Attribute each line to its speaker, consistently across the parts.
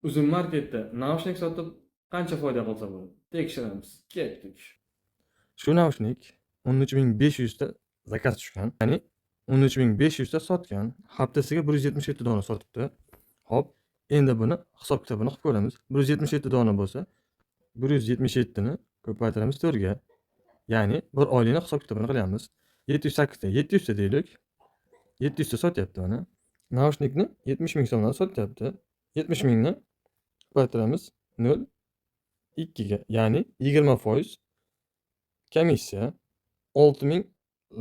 Speaker 1: Uzun marketda naushnik sotib qancha foyda qilsa bo'ladi? Tekshiramiz. Ketdik.
Speaker 2: Shu naushnik 13.500 ta zakaz tushgan. Ya'ni 13.500 ta sotgan. Haftasiga 177 dona sotibdi. Hop, endi buni hisob kitobini qilib ko'ramiz. 177 dona bo'lsa, 177 ni ko'paytiramiz 4 ga. Ya'ni bir oylikni hisob kitobini qilyapmiz. 708 ta 700 ta deylik. 700 ta sotyapti mana. Naushnikni 70 ming so'mdan sotyapti. 70 mingni ko'paytiramiz 0,2 ga. Ya'ni 20% komissiya, 6 ming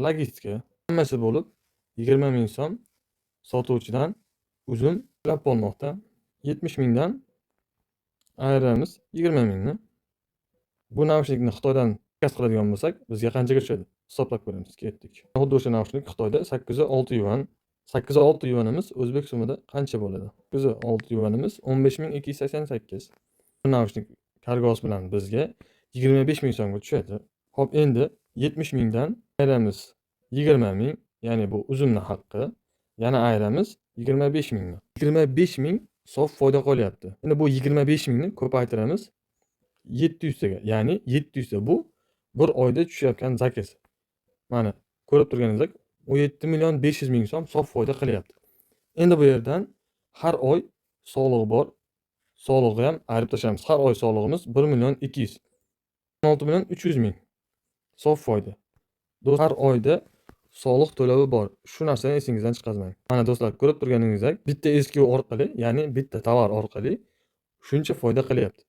Speaker 2: logistika. Hammasi bo'lib 20 ming so'm sotuvchidan uzun to'lab olmoqda. 70 mingdan ayiramiz 20 mingni. Bu naushnikni Xitoydan zakaz qiladigan bo'lsak, bizga qanchaga tushadi? Hisoblab ko'ramiz. Ketdik. Xuddi o'sha naushnik Xitoyda 806 yuan. 806 yuanimiz o'zbek so'mida qancha bo'ladi? 806 yuanimiz 15.288. Bu naushnik kargosi bilan bizga 25 ming so'mga tushadi. Hop, endi 70 mingdan ayiramiz 20 ming, ya'ni bu uzunni haqqi. Yana ayiramiz 25 mingni. 25 ming sof foyda qolyapti. Endi bu 25 mingni ko'paytiramiz 700 taga. Ya'ni 700 ta bu bir oyda tushayotgan zakaz. Mana ko'rib turganingizdek 17 million 500 ming so'm sof foyda qilyapti. Endi bu yerdan har oy soliq bor. Solig'i ham ayirib tashlaymiz. Har oy solig'imiz 1 million 200. 16 million 300 ming sof foyda. Har oyda soliq to'lovi bor. Shu narsani esingizdan chiqarmang. Mana do'stlar, ko'rib turganingizdek, bitta SKU orqali, ya'ni bitta tovar orqali shuncha foyda qilyapti.